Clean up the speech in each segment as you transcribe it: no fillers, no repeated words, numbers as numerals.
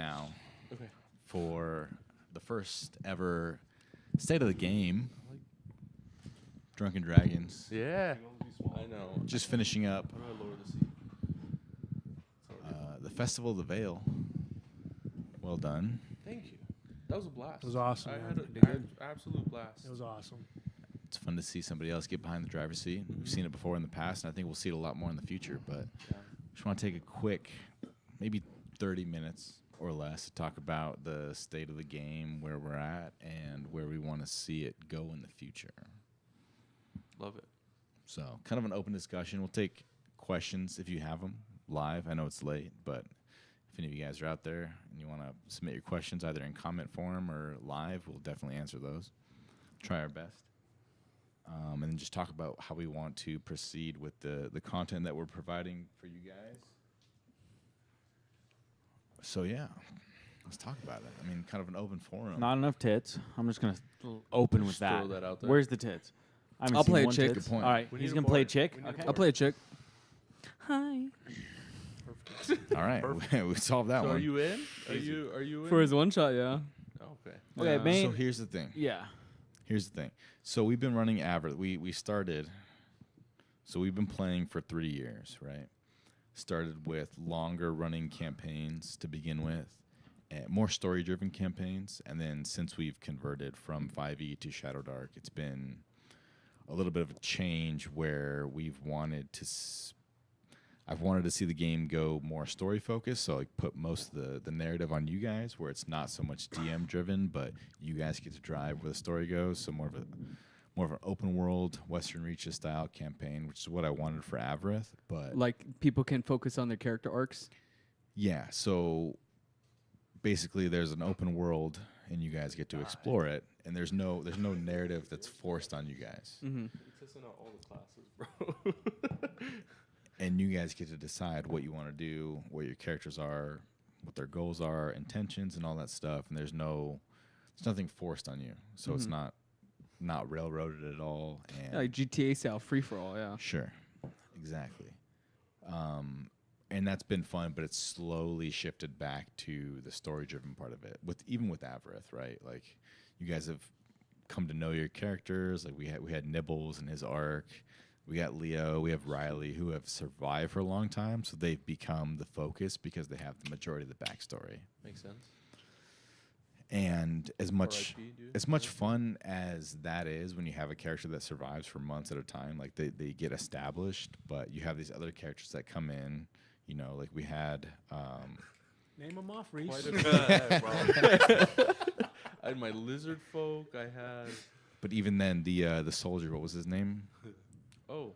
now for the first ever State of the Game. Drunken Dragons. Yeah. I know. Just finishing up How do I lower the seat? the Festival of the Veil. Well done. Thank you. That was a blast. It was awesome, I man. had You an did good. absolute blast. It was awesome. It's fun to see somebody else get behind the driver's seat. We've seen it before in the past, and I think we'll see it a lot more in the future. But Yeah. just want to take a quick, maybe 30 minutes or less to talk about the state of the game, where we're at, and where we want to see it go in the future. Love it. So kind of an open discussion. We'll take questions if you have them live. I know it's late, but if any of you guys are out there and you want to submit your questions either in comment form or live, we'll definitely answer those. Try our best. And then just talk about how we want to proceed with the content that we're providing for you guys. So, yeah, let's talk about it. I mean, kind of an open forum. Not enough tits. I'm just gonna open with Just throw that. that out there. Where's the tits? I haven't I'll seen play a one chick. tits. Good point. All right, We he's need a gonna play a board. chick. We need a Okay. I'll play a chick. Hi. All right, we solved that So one. are you in? Are you in? For his one shot, yeah. Okay. Okay, Yeah. main. So here's the thing. Yeah. Here's the thing. So we've been running average. We started. So we've been playing for 3 years, right? Started with longer running campaigns to begin with, and more story driven campaigns, and then since we've converted from 5e to Shadow Dark, it's been a little bit of a change where we've wanted to. I've wanted to see the game go more story focused, so like put most of the narrative on you guys, where it's not so much DM driven, but you guys get to drive where the story goes. So more of an open world Western Reaches style campaign, which is what I wanted for Avarith. But Like people can focus on their character arcs. yeah, so basically there's an open world and you guys get to explore it, and there's no narrative that's forced on you guys. Mm-hmm. It's just in all the classes, bro. And you guys get to decide what you want to do, what your characters are, what their goals are, intentions, and all that stuff. And there's nothing forced on you, so it's not railroaded at all. And Yeah, like GTA style, free for all. Yeah. sure, exactly. And that's been fun, but it's slowly shifted back to the story-driven part of it. Even with Avarith, right? Like you guys have come to know your characters. Like we had Nibbles and his arc. We got Leo, we have Riley, who have survived for a long time, so they've become the focus because they have the majority of the backstory. Makes sense. And as much RIP, dude. as much fun as that is when you have a character that survives for months at a time, like they get established, but you have these other characters that come in, you know, like we had Name them off, Reese. Quite a bit, bro. I had my lizard folk. I had. but even then the soldier, what was his name? Oh.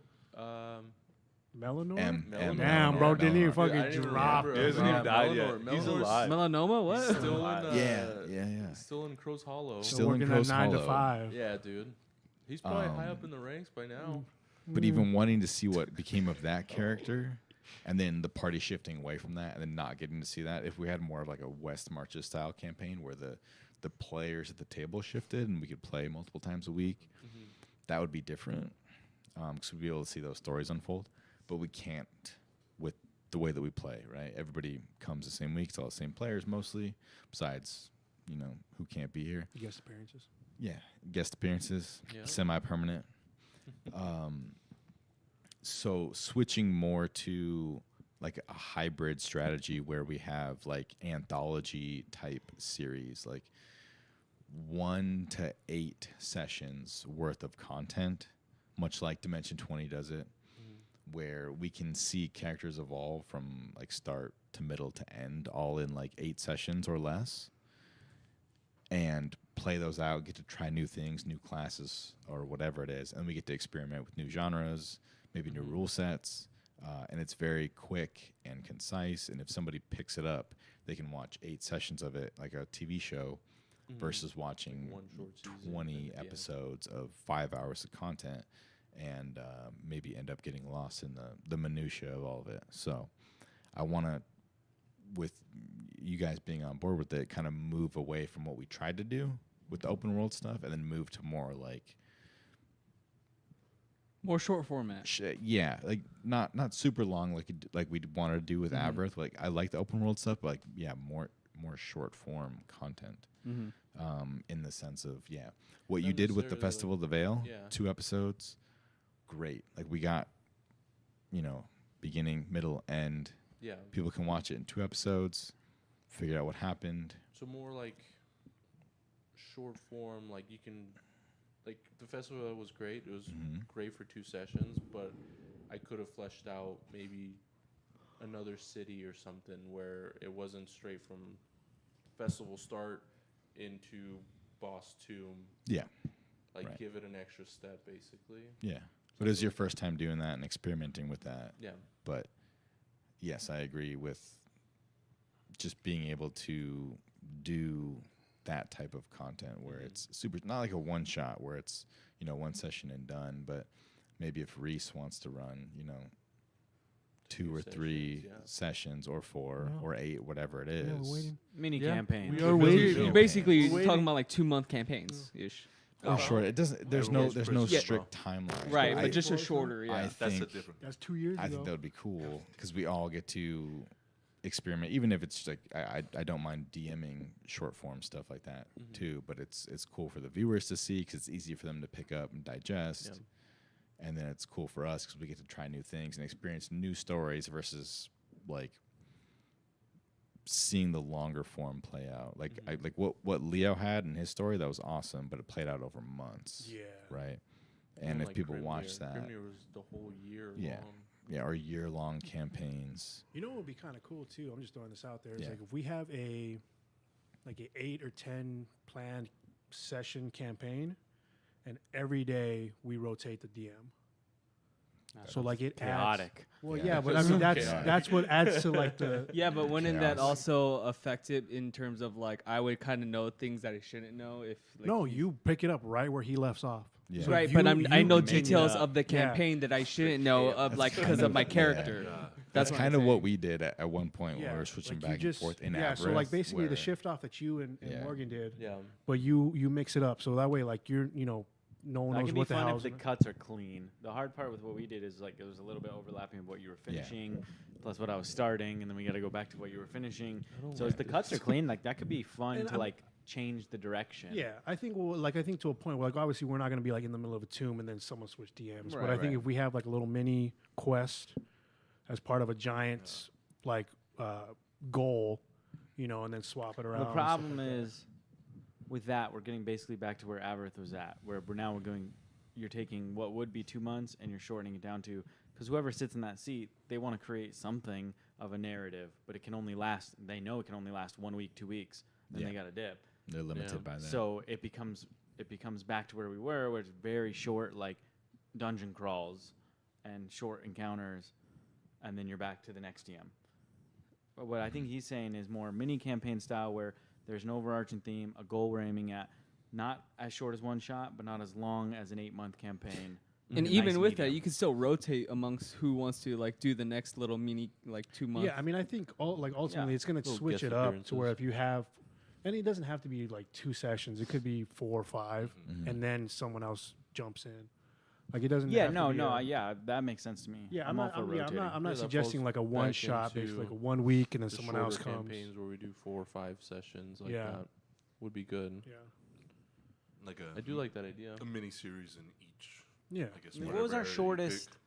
Melanor? M. Melanor. Damn, bro, didn't even Dude, I fucking didn't even drop remember. it. He hasn't even died yet. Melanor- He's Melanor's alive. Melanoma? What? Still in. Yeah. Still in Crow's Hollow. Still in working Crow's at 9 to Hollow. 5. Yeah, dude. He's probably high up in the ranks by now. But even wanting to see what became of that character, and then the party shifting away from that, and then not getting to see that. If we had more of like a West Marches style campaign where the players at the table shifted and we could play multiple times a week, that would be different. Because we'd be able to see those stories unfold. But we can't with the way that we play, right? Everybody comes the same week. It's all the same players mostly, besides, you know, who can't be here. Guest appearances. Yeah, guest appearances, Yeah. semi-permanent. So switching more to like a hybrid strategy where we have like anthology type series, like 1 to 8 sessions worth of content, much like Dimension 20 does it, where we can see characters evolve from like start to middle to end all in like 8 sessions or less, and play those out, get to try new things, new classes or whatever it is, and we get to experiment with new genres, maybe new rule sets, and it's very quick and concise, and if somebody picks it up, they can watch 8 sessions of it like a TV show versus watching One short season 20 at the end. episodes of 5 hours of content, and maybe end up getting lost in the minutia of all of it. So I want to, with you guys being on board with it, kind of move away from what we tried to do with the open world stuff, and then move to more like More short format. yeah, like not super long like we wanted to do with Avarith. Like I like the open world stuff, but like more more short form content. Mm-hmm. In the sense of what you Not did with the necessarily, Festival of the Veil, yeah. 2 episodes, great. Like we got, beginning, middle, end. Yeah. People can watch it in 2 episodes, figure out what happened. So more like short form, like you can, like the festival was great. It was Mhm. great for 2 sessions, but I could have fleshed out maybe another city or something where it wasn't straight from festival start into Boss Tomb. Yeah, Like Right. give it an extra step, basically. yeah. But it was your first time doing that and experimenting with that. Yeah. But yes, I agree with just being able to do that type of content where Mhm. it's super, not like a one shot where it's, 1 session and done, but maybe if Reese wants to run, 2 Few or 3 sessions, yeah. sessions or 4 Yeah. or 8, whatever it Yeah, is. we're waiting. Mini Yeah. campaign. We are waiting. Campaign. Basically, We're talking waiting. about like 2-month campaigns ish. Oh, sure. It doesn't. There's no. Everyone's There's no personal. strict timeline. Right, I, but just a Boys, shorter, I yeah. That's the think difference. That's 2 years I ago. think that would be cool because we all get to experiment, even if it's like I don't mind DMing short form stuff like that Mhm. too. But it's cool for the viewers to see because it's easy for them to pick up and digest, and then it's cool for us because we get to try new things and experience new stories versus like seeing the longer form play out. Like Mhm. like what Leo had in his story, that was awesome, but it played out over months. Yeah. Right. And if like people Grimnir. watch that, Grimnir was the whole year Yeah. long. or year-long campaigns. You know what would be kind of cool too? I'm just throwing this out there. Is Yeah. like if we have a 8 or 10 planned session campaign, and every day we rotate the DM. So like it adds. chaotic. Well, Yeah. yeah, but I Just mean chaotic. that's what adds to like the. Yeah, but wouldn't that Chaos. also affect it in terms of like I would kind of know things that I shouldn't know if like, No, you pick it up right where he left off. Yeah. So right, you- but I you know can make it details up. of the Yeah. campaign that I shouldn't know of That's like kind because of my of- yeah. character. Yeah. That's what kind I'm of what saying. we did at one point when Yeah, we were switching like you back and just- forth in yeah, so like Aberth, basically the where- shift off that you and Yeah. Morgan did, Yeah. but you mix it up so that way like you're no one That knows can be what the fun hell. if the cuts are clean. The hard part with what we did is like it was a little bit overlapping of what you were Yeah. finishing, plus what I was starting, and then we got to go back to what you were finishing. I don't So like if the this. cuts are clean, like that could be fun And to I'm- like change the direction. Yeah, I think I think to a point where like obviously we're not going to be like in the middle of a tomb and then someone switch DMs. But Right, I think right. if we have like a little mini quest as part of a giant like goal, and then swap it around. The and stuff problem like that. is with that, we're getting basically back to where Aberth was at, where we're going. You're taking what would be 2 months and you're shortening it down to because whoever sits in that seat, they want to create something of a narrative, but it can only last. They know it can only last 1 week, 2 weeks, then Yeah. they got to dip. They're limited Yeah. by that. So it becomes back to where we were, where it's very short, like dungeon crawls and short encounters, and then you're back to the next DM. But what I think he's saying is more mini campaign style, where there's an overarching theme, a goal we're aiming at, not as short as one shot, but not as long as an 8-month campaign. And a even nice with that, medium. you can still rotate amongst who wants to like do the next little mini like 2 months. Yeah, I mean, I think ultimately Yeah. it's going to Little switch guest it up to where appearances. if you have, and it doesn't have to be like 2 sessions. It could be 4 or 5, Mhm. and then someone else jumps in. Like it doesn't. Yeah, have to no, be no, a- yeah, that makes sense to me. Yeah, I'm I'm all not. for I'm, yeah, rotating. I'm not Yeah, that suggesting falls like a back one shot, basically like a into 1 week, and then The someone else shorter comes. campaigns where we do 4 or 5 sessions like Yeah. that would be good. Yeah, Like a I do like that idea. a mini series in each. yeah. I guess. I mean, what was whatever our area you shortest? picked.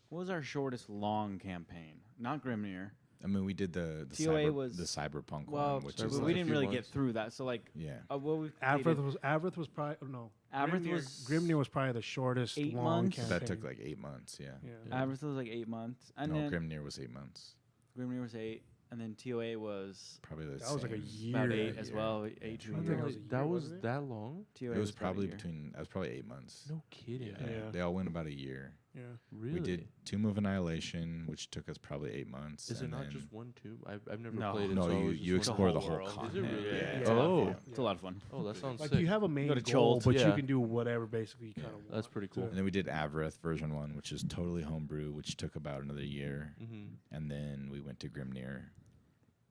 What was our shortest long campaign? Not Grimnir. I mean, we did the TOA was- the cyberpunk Well, one, which Cyberpunk is was we a didn't few really months. get through that. So like, yeah. what we Aberth was probably no. Aberth Grimnir- was Grimnir was probably the shortest 8 long months? campaign. That took like 8 months. Yeah. Yeah. Yeah. Aberth was like 8 months, and No, then Grimnir was 8 months. Grimnir was 8, and then TOA was Probably the That was like a same. year. about 8 Yeah, as yeah. well. Yeah. 8 I think it was a that year, was wasn't it? that long? TOA It was about a probably year. between. That was probably 8 months. No kidding. Yeah. Yeah. They all went about a year. Yeah. Really? We did Tomb of Annihilation, which took us probably 8 months. Is it and not then- just one tube? I've never No. played it. No, so I you was just you wondering- explore the whole whole world. Is it continent. really? Yeah. Yeah. it's a lot of Oh. fun. It's a lot of fun. Oh, that sounds Like sick. you have a main Go to goal, Cholt. but you Yeah. can do whatever basically you Yeah. kind of want. That's pretty cool. And then we did Aberth version 1, which is totally homebrew, which took about another year. Mm-hmm. And then we went to Grimnir.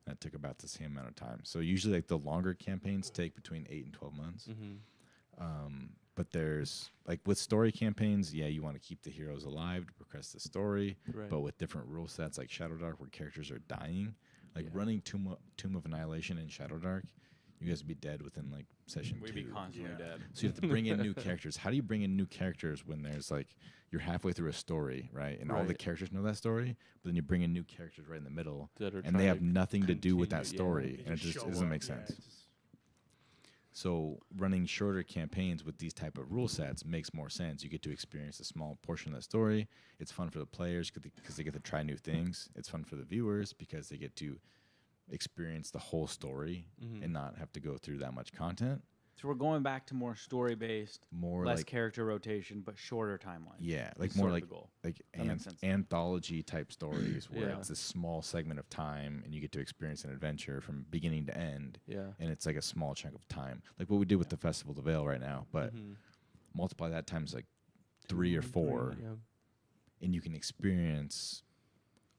That took about the same amount of time. So usually, like the longer campaigns take between 8 and 12 months. Mm-hmm. But there's like with story campaigns, yeah, you want to keep the heroes alive to progress the story. Right. But with different rule sets like Shadow Dark, where characters are dying, Like Yeah. running Tomb of Annihilation and Shadow Dark, you guys would be dead within like session We'd 2. be constantly Yeah. dead. So you have to bring in new characters. How do you bring in new characters when there's like you're halfway through a story, right? And all the Right. characters know that story, but then you bring in new characters right in the middle, That are and they trying have to nothing to do with that continue- story, They and it just just show it doesn't up, make yeah, sense. it's just- So running shorter campaigns with these type of rule sets makes more sense. You get to experience a small portion of the story. It's fun for the players because they get to try new things. It's fun for the viewers because they get to experience the whole story Mhm. and not have to go through that much content. So we're going back to more story-based, More less like character rotation, but shorter timeline. yeah, like Is more sort of like the goal. like That makes sense. anthology type stories where Yeah. it's a small segment of time and you get to experience an adventure from beginning to end, Yeah. and it's like a small chunk of time, like what we did with the Festival of the Veil right now. But Mhm. multiply that times like 3 or 4, Yeah. and you can experience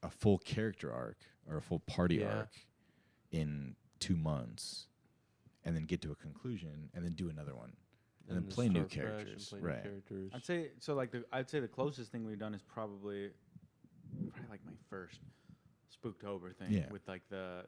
a full character arc or a full party Yeah. arc in 2 months, and then get to a conclusion, and then do another one, and then just play new start fresh and characters, play new right? characters. I'd say so. Like I'd say the closest thing we've done is probably like my first Spooktober thing Yeah. with like the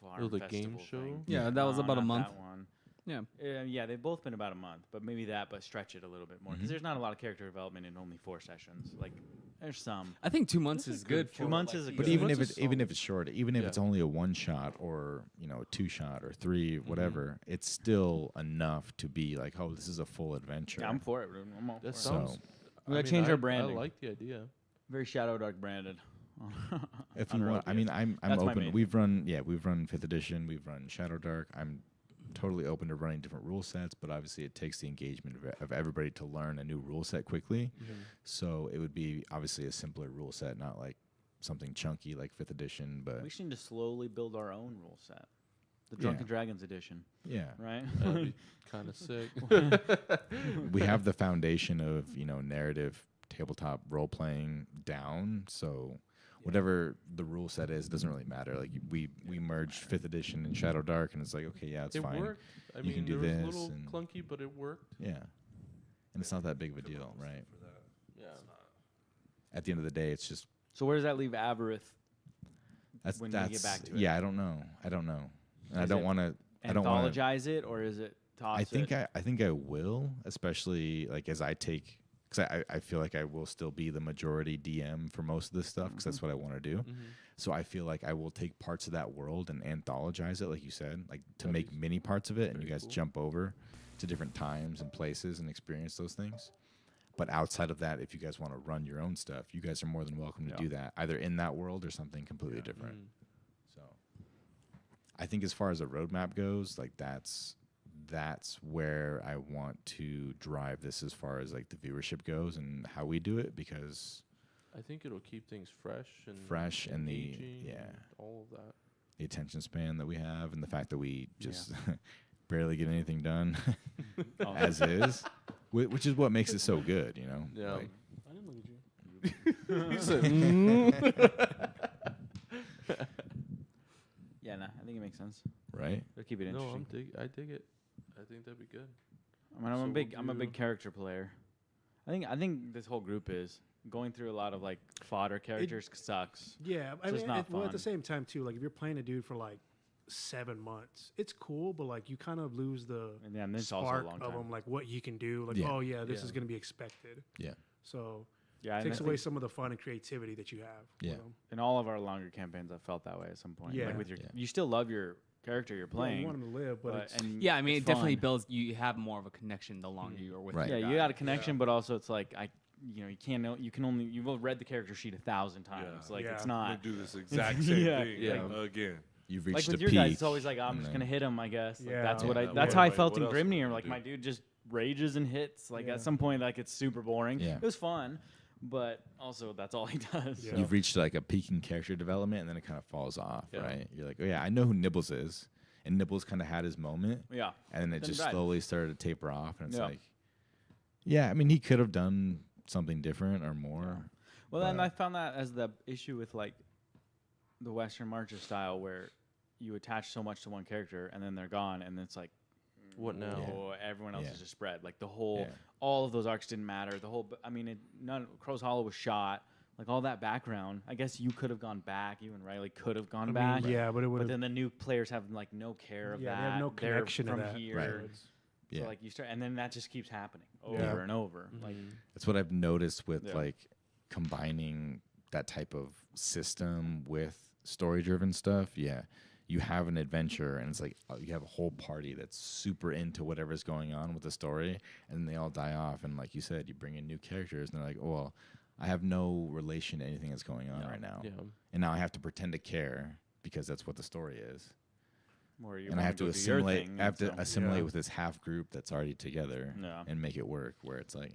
farm Oh, the game festival show? thing. Yeah, that was No, about a not month. That one. Yeah. Yeah, they've both been about a month, but maybe that, but stretch it a little bit more because Mhm. there's not a lot of character development in only 4 sessions. Like there's some. I think 2 months That's is a good. good for, 2 months like, is a these- But Yeah, even once if it's even if it's short, even if Yeah. it's only a 1 shot or a 2 shot or 3, whatever, it's still enough to be like, oh, this is a full adventure. Yeah, I'm for it. Dude. I'm all That for it. sounds. So- We gotta change our I branding. like the idea. Very Shadow Dark branded. If on you want, I mean, Ropius. I'm That's my open. main We've run 5th edition. We've run Shadow Dark. I'm totally open to running different rule sets, but obviously it takes the engagement of everybody to learn a new rule set quickly. So it would be obviously a simpler rule set, not like something chunky like 5th edition. But We should need to slowly build our own rule set. The Yeah. Drunken Dragons edition, yeah, right? That'd be kind of sick. we have the foundation of narrative tabletop role playing down. So whatever the rule set is, it doesn't really matter. Like we merged 5th edition and Shadow Dark, and it's like, okay, yeah, it's It fine. worked. I You mean, can do there was a this little and- clunky, but it worked. Yeah, and it's not that big of a deal, right? For that. Yeah. It's not. At the end of the day, it's just So where does that leave Aberith? that's When we that's get back to it. yeah. I don't know, and I Is don't it want to. I don't want to. Anthologize it, or is it toss I think it? I think I will, especially like as I take, because I feel like I will still be the majority DM for most of this stuff because that's what I want to do. So I feel like I will take parts of that world and anthologize it, like you said, like to That'd make be mini parts of it, and you very guys cool. jump over to different times and places and experience those things. But outside of that, if you guys want to run your own stuff, you guys are more than welcome to Yeah. do that, either in that world or something completely different. So I think as far as the roadmap goes, like that's where I want to drive this as far as like the viewership goes and how we do it, because I think it'll keep things fresh and and the engaging yeah and all of that. the attention span that we have and the fact that we just barely get anything done Oh. as is, which is what makes it so good, Yeah. Like, I didn't look at you. You said, Yeah, nah, I think it makes sense. right? They'll keep it no, interesting. I dig it. I think that'd be good. I mean, I'm So a we'll big do- character player. I think this whole group is going through a lot of like fodder characters sucks. Yeah, I Just mean, not well, at the fun. same time too, like if you're playing a dude for like 7 months, it's cool, but like you kind of lose the And then it's also a spark long of time. him, like what you can do. Like, Yeah. oh yeah, this Yeah. is going to be expected. Yeah. So Yeah, it and takes I away think some of the fun and creativity that you have. Yeah. with 'em. in all of our longer campaigns, I felt that way at some point. Yeah. Like with your, Yeah. you still love your character you're Yeah, playing. you want him to live, but it's, and Yeah, I mean, it's it definitely fun. builds. You have more of a connection the longer you are with. Right. your Yeah, guy. you got a connection, but also it's like you can only you've read the character sheet 1,000 times. Yeah. Like Yeah. it's I'm gonna not do this exact same Yeah. thing Yeah. again. You've like reached with a your peak. guys. It's always like I'm and just gonna then- hit him. I guess like, Yeah. that's what Yeah. that's What- how I like, felt what in else are we Grimnir. gonna Like do? my dude just rages and hits. Like Yeah. at some point, like it's super boring. Yeah. It was fun, but also that's all he does. Yeah. so. You've reached like a peak in character development, and then it kind of falls off, Yeah. right? You're like, oh yeah, I know who Nibbles is, and Nibbles kind of had his moment, Yeah. and then it Then just died. slowly started to taper off, and it's Yeah. like, yeah, I mean, he could have done something different or more. Well, then But- I found that as the issue with like the Western Marcher style, where you attach so much to one character and then they're gone, and it's like, What now? oh, everyone else Yeah. is just spread. Like the whole, Yeah. all of those arcs didn't matter. The whole, Crow's Hollow was shot, like all that background. I guess you could have gone back. You and Riley could have gone I mean, back. yeah, but it would But have. then the new players have like no care of Yeah, that. they have no They're connection to from that. here. Right. So Yeah. like you start, and then that just keeps happening over Yeah. and over. Like That's what I've noticed with Yeah. like combining that type of system with story driven stuff. Yeah. You have an adventure and it's like you have a whole party that's super into whatever's going on with the story, and they all die off. And like you said, you bring in new characters and they're like, oh, well, I have no relation to anything that's going on right now. Yeah. And now I have to pretend to care because that's what the story is. where you And I have to go do your assimilate. thing, I have to so- assimilate Yeah. with this half group that's already together Yeah. and make it work. Where it's like,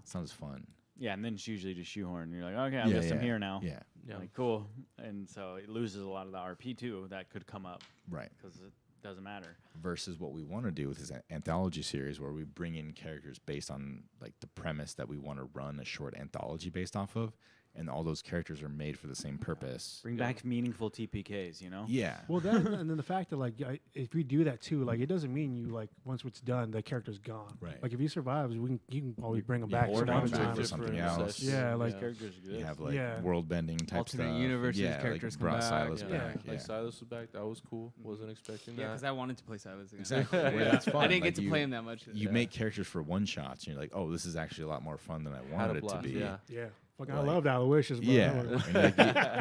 sounds fun. Yeah, and then it's usually just shoehorn. You're like, okay, I Yeah, guess I'm yeah, here now. Yeah, Yeah. Like, cool. And so it loses a lot of the RP too that could come up right. because it doesn't matter. Versus what we want to do with this anthology series, where we bring in characters based on like the premise that we want to run a short anthology based off of, and all those characters are made for the same purpose. Bring back meaningful TPKs, you know? Yeah. Well, that and then the fact that like if we do that too, like it doesn't mean you like once it's done, the character's gone. Right. Like if he survives, you can always bring him Yeah, back or some now other do it time. for something Different else. sessions. Yeah, like- These characters are good. You have like Yeah. world bending type Alternate stuff. universes, yeah, characters like come brought back. Silas Yeah. back. Like Silas was back. That was cool. Wasn't expecting Yeah, that. because I wanted to play Silas again. Exactly. Yeah. Well, that's fun. I didn't Like, get to you- play him that much. You make characters for one shots, and you're like, oh, this is actually a lot more fun than I Had wanted a it to blast. be. Yeah. Yeah. Fucking, I Like- loved Aloysius. Bro. Yeah, That was-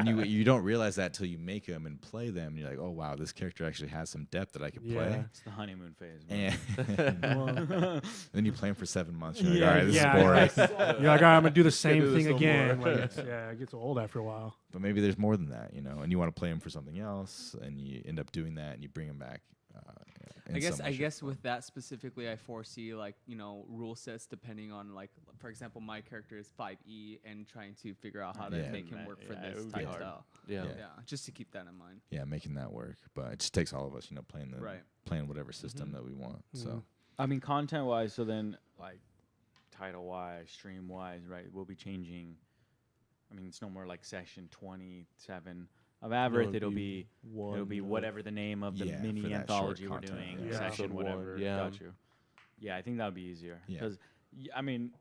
and, like, you don't realize that till you make them and play them. And you're like, oh wow, this character actually has some depth that I could play. Yeah. It's the honeymoon phase. Man. And Well, then you play them for 7 months. You're like, Yeah, all right, this yeah. is boring. you're like, all right, I'm gonna do the same do this thing no again. more. Like, it gets old after a while. But maybe there's more than that, you know. And you want to play them for something else, and you end up doing that, and you bring them back. in I guess some I way, shape, guess or with that specifically, I foresee like rule sets depending on like for example, my character is 5E and trying to figure out how to Yeah. make him work for Yeah, it this would be type hard. style. Yeah. Yeah. Yeah, just to keep that in mind. yeah, making that work. But it just takes all of us, you know, playing whatever system that we want. So Mhm. I mean, content wise, so then like title wise, stream wise, right? We'll be changing. I mean, it's no more like session 27 of Averith. It'll be whatever the name of the Yeah, for mini that anthology short we're content, doing, yeah. session Episode whatever. one, yeah. Got you. Yeah, I think that would be easier Yeah. because I mean,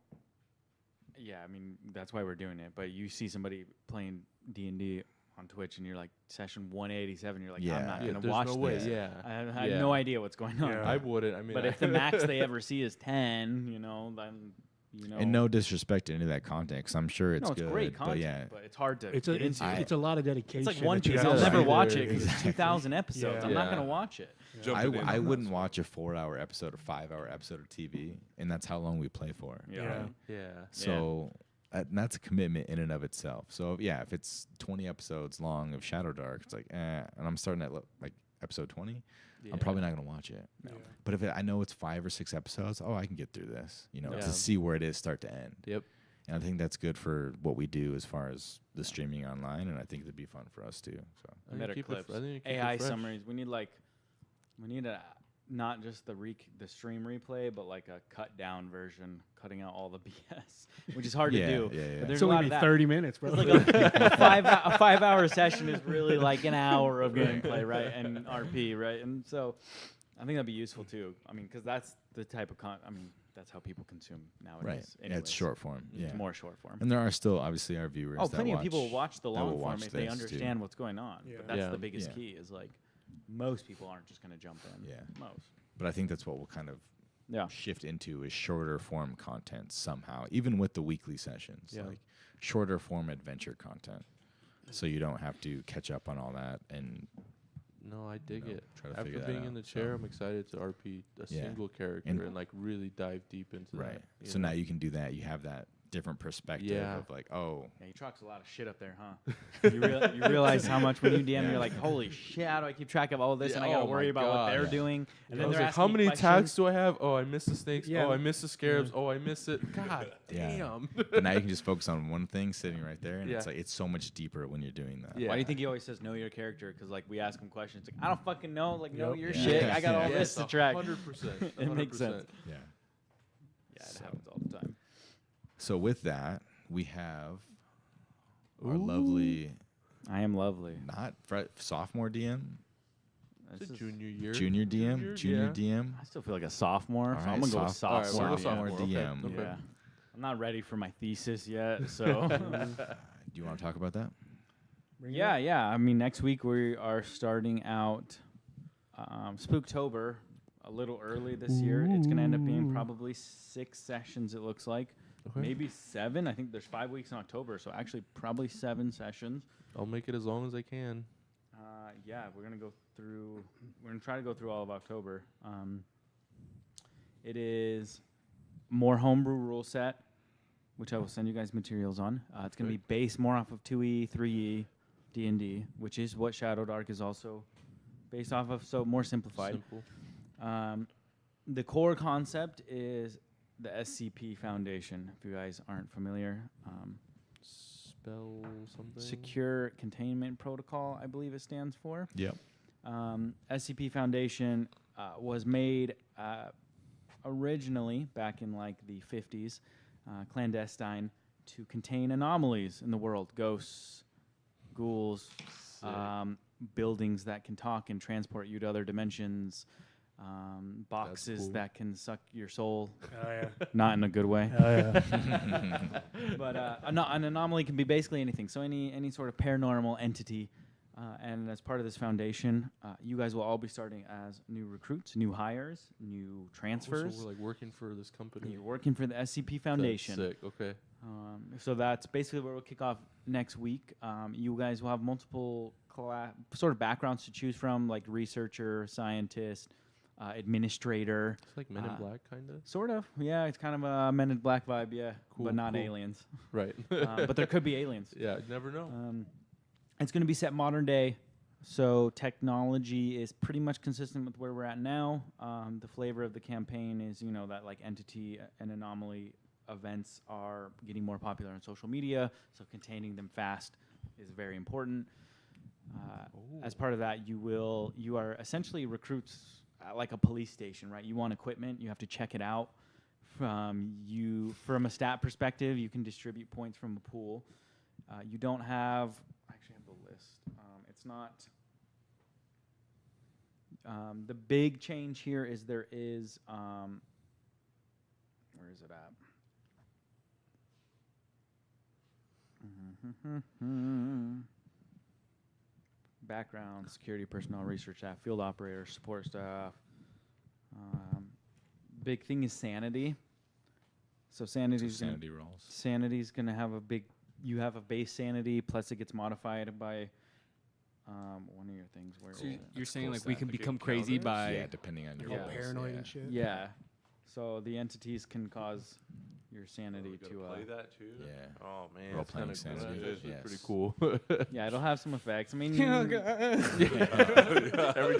I mean that's why we're doing it. But you see somebody playing D&D on Twitch, and you're like session 187. You're like, I'm Yeah. not Yeah, gonna there's watch no way. this. Yeah. I have Yeah. no idea what's going on. Yeah. I wouldn't. I mean, But if the max they ever see is 10, you know, then you know. and no disrespect to any of that content, because I'm sure it's no, it's good. great content, but yeah, but it's hard to It's get a it's, into. it's a lot of dedication. It's like One that you Piece. have I'll to never put watch into it because it's 2,000 episodes. Yeah. I'm not Yeah. gonna watch it. Jumping in I on wouldn't that. watch a 4-hour episode or 5-hour episode of TV, and that's how long we play for. Yeah. yeah. So and that's a commitment in and of itself. So yeah, if it's 20 episodes long of Shadow Dark, it's like, and I'm starting at like episode 20, I'm probably not gonna watch it. Yeah. But if I know it's 5 or 6 episodes, I can get through this, you know, Yeah. to see where it is start to end. Yep. And I think that's good for what we do as far as the streaming online, and I think it'd be fun for us too. So I think Meta keep it clips, fr- I think keep it AI fresh. summaries. We need a not just the stream replay, but like a cut down version, cutting out all the BS, which is hard Yeah, to do. yeah, yeah. But there's It's a only lot be of that. 30 minutes, bro. It's like a 5-hour session is really like an hour of gameplay, right? And RP, right? And so I think that'd be useful too. I mean, because that's the type of that's how people consume nowadays. right, yeah, it's anyways. short form. It's Yeah, more short form. and there are still obviously our viewers. Oh, that plenty of people watch the that will long form watch if they this, too. understand what's going on. Yeah. But that's Yeah. the biggest Yeah. key is like most people aren't just going to jump in. Yeah. Most. But I think that's what we'll kind of Yeah. shift into is shorter form content somehow, even with the weekly sessions, Yeah. like shorter form adventure content. So you don't have to catch up on all that and No, I dig know, it. try to After figure that being out, in the so. chair, I'm excited to RP a Yeah. single character And- and like really dive deep into right. that. So now you can do that. You have that different perspective Yeah. of like, oh, Yeah, he trucks a lot of shit up there, huh? you realize how much when you DM, you're like, holy shit, how do I keep track of all this? Yeah, And I got to oh worry my about what God. they're Yeah. doing. And I then was they're like, how asking many questions. tags do I have? Oh, I missed the snakes. Yeah. Oh, I missed the scarabs. Oh, I missed it. God Yeah. damn. but now you can just focus on one thing sitting right there, and it's Yeah. like it's so much deeper when you're doing that. Yeah. Why do you think he always says know your character? Because like we ask him questions, like I don't fucking know, like know Yep. your Yeah. shit. I got all Yeah. this to track. 100%. It makes sense. Yeah. Yeah, it So- happens all the time. So with that, we have our lovely, I am lovely. not sophomore DM, It's This a is- junior year. junior DM, junior yeah. DM. I still feel like a sophomore, All so right, I'm gonna go with soph- All right, sophomore. we'll go sophomore sophomore. DM. Okay. Yeah. I'm not ready for my thesis yet, so Do you want to talk about that? Bring it yeah, up. yeah. I mean, next week we are starting out Spooktober a little early this year. It's going to end up being probably 6 sessions, it looks like. Okay. Maybe 7. I think there's 5 weeks in October, so actually probably 7 sessions. I'll make it as long as I can. Yeah, we're going to go through, we're going to try to go through all of October. It is more homebrew rule set, which I will send you guys materials on. It's going to be based more off of 2E, 3E, D&D, which is what Shadow Dark is also based off of, so more simplified. Simple. The core concept is the SCP Foundation, if you guys aren't familiar. Spell something. Secure Containment Protocol, I believe it stands for. Yep. SCP Foundation was made originally back in like the 50s, clandestine, to contain anomalies in the world, ghosts, ghouls, buildings that can talk and transport you to other dimensions, boxes cool. that can suck your soul, Oh yeah. not in a good way. Oh yeah. But an anomaly can be basically anything. So any sort of paranormal entity. And as part of this foundation, you guys will all be starting as new recruits, new hires, new transfers. So we're like working for this company. You're working for the SCP Foundation. That's sick. Okay. So that's basically where we'll kick off next week. You guys will have multiple sort of backgrounds to choose from, like researcher, scientist, administrator. It's like Men in Black, kind of. Sort of, yeah. It's kind of a Men in Black vibe, yeah, Cool, but not cool. aliens. Right. But there could be aliens. Yeah, you never know. It's going to be set modern day, so technology is pretty much consistent with where we're at now. The flavor of the campaign is, that like entity and anomaly events are getting more popular on social media, so containing them fast is very important. As part of that, you are essentially recruits at like a police station, right? You want equipment, you have to check it out. From a stat perspective, you can distribute points from a pool. You don't have. Actually, I have the list. It's not. The big change here is there is. Where is it at? Background, security personnel, research staff, field operators, support staff. Big thing is sanity. So Sanity rolls. Sanity's going to have a big. You have a base sanity, plus it gets modified by one of your things. Where So is it? you're saying cool like we stat. can Like it become crazy counters? by Yeah, depending on your All Yeah. rolls, paranoid yeah. and shit. Yeah. So the entities can cause your sanity we gotta to. play that too. Yeah. Oh man, Role that's kind playing of cool. sanity, That is yes. pretty cool. Yeah, it'll have some effects. I mean, Every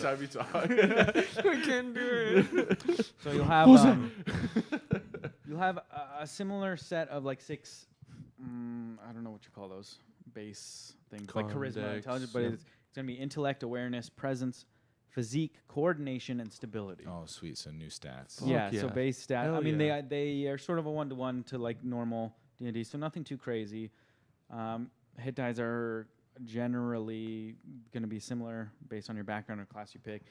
time you talk. I can't do it. so you'll have you'll have a similar set of like 6. I don't know what you call those base things, like charisma, Condex, intelligence, but yeah. it's going to be intellect, awareness, presence, physique, coordination, and stability. Oh, sweet. So new stats. Fuck Yeah, so yeah. base stat. Hell I mean, yeah. they are sort of a 1-to-1 to like normal D&D, so nothing too crazy. Hit dies are generally going to be similar based on your background or class you pick.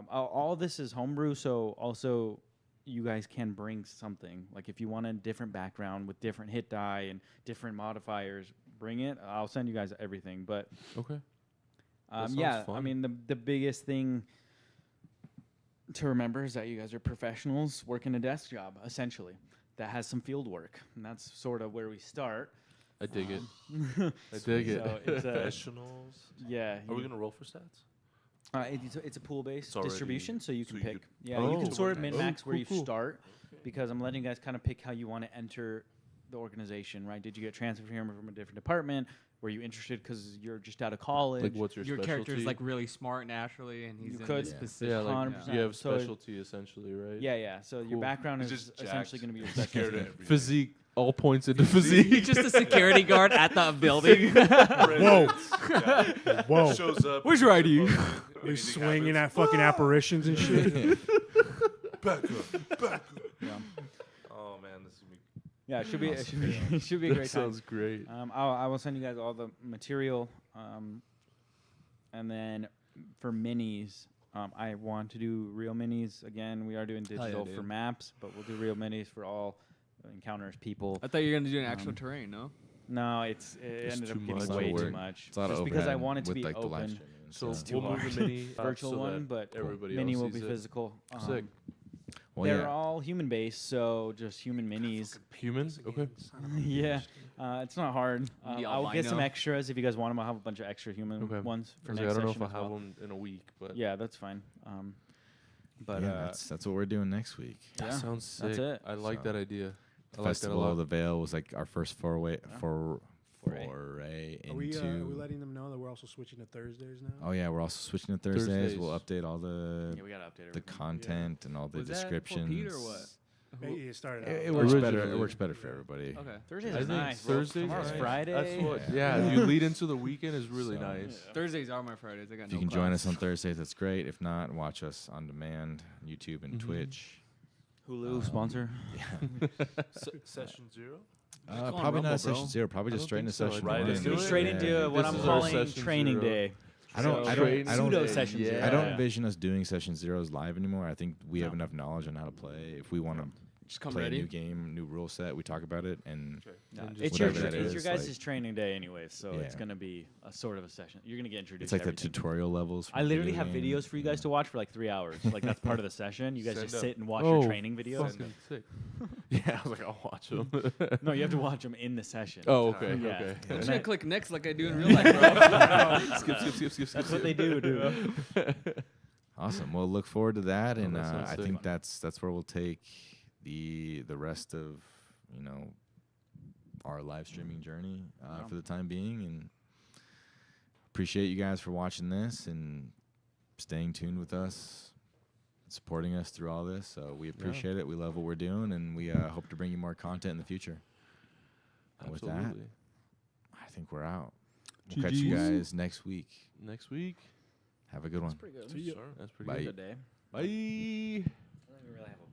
All this is homebrew, so also you guys can bring something. Like if you want a different background with different hit die and different modifiers, bring it. I'll send you guys everything. But Okay. That yeah, sounds I fun. mean the biggest thing to remember is that you guys are professionals working a desk job, essentially, that has some field work, and that's sort of where we start. I dig it. I dig it. So it's a, Professionals. yeah. Are we gonna roll for stats? It's a pool-based It's already- distribution, so you so can you pick. could- Yeah, you Oh, can sort of nice. min-max where cool, you cool. start, because I'm letting you guys kind of pick how you want to enter the organization, right? Did you get transferred here from a different department? Were you interested because you're just out of college? Like, what's your character specialty? is like really smart naturally, and he's You in could- this Yeah. specific. yeah, like 100%. you have So it- specialty essentially, right? yeah. So your Cool. background He's is just essentially jacked. going to be your Scared of specialty. everything. Physique, all points into He's physique. just a security guard at the building. Whoa. Yeah. Whoa. Shows up. Where's your ID? You're Anything swinging at happens. fucking apparitions and shit. Back up. Back up. Yeah. Oh man, this is gonna be Yeah, it should be. It should be a That great time. sounds great. I will send you guys all the material, and then for minis, I want to do real minis again. We are doing yeah, digital for dude. maps, but we'll do real minis for all encounters people. I thought you were gonna do an actual Um, terrain. No. No, it It's ended up too getting much way too work. much. It's a lot of Just because I overhead want it to with, be like, the live open. streaming and So stuff. too we'll move hard. the mini up Virtual so one, that but everybody mini else will be sees it. physical. Sick. Well, They're yeah. all human based, so just human minis. Humans? Okay. Yeah, it's not hard. The I'll get some albino. extras if you guys want them. I'll have a bunch of extra human Okay. ones for I was next like, I don't know session if as I'll have well. one in a week, but Yeah, that's fine. But Yeah, that's what we're doing next week. that yeah, sounds sick. that's it. I like So, that idea. I like that a Festival lot. of the Veil was like our first foray Foray. into. Are we letting them know that we're also switching to Thursdays now? Oh yeah, we're also switching to Thursdays. We'll Thursdays. update all the Yeah, we gotta update the everything. content and all the Was that for descriptions. Pete or what? Hey, it started out. It works better. It Originally. works better for everybody. Okay. Thursdays I are think nice. bro. Thursdays. Tomorrow's nice. Friday. That's what. Yeah. Yeah, you lead into the weekend is really So, nice. Thursdays are my Fridays. I got If no you can join class. us on Thursdays, that's great. If not, watch us on demand, YouTube and Mhm. Twitch. Hulu sponsor. Session 0. Just go on Probably not Rumble, a session bro. 0. Probably I just don't straight into think so. session Right 1. into it? Straight into what This I'm is our calling session training 0. day. I don't. So I Training don't. I don't. pseudo session yeah. zero. I don't Yeah. envision us doing session zeros live anymore. I think we have No. enough knowledge on how to play. If we want to Just come play a ready. new game, new rule set, we talk about it. And No, And it's just your whatever that it's your is, guys' like- training day anyways, so it's Yeah. gonna be a sort of a session. You're gonna get introduced. it's like to the everything. tutorial levels. I from literally video have game. videos for you guys to watch for like 3 hours. Like that's part of the session. You guys Send just up. sit and watch Oh, your training videos. Fucking sick. Yeah, I was like, I'll watch them. No, you have to watch them in the session. Oh, okay. Yeah. Okay. I'm And just gonna that- click next like I do in real life, bro. skip. That's what they do, dude. Awesome. Well, look forward to that, Oh, and that sounds I sick. think that's where we'll take the rest of our live streaming journey Yeah. for the time being, and appreciate you guys for watching this and staying tuned with us, supporting us through all this. So we appreciate it. We love what we're doing, and we hope to bring you more content in the future. And with that, Absolutely. I think we're out. We'll catch you GGs. guys next week. Next week. Have a good one. Pretty good. See ya. That's pretty Bye. good. Good day. Bye. I don't even really have a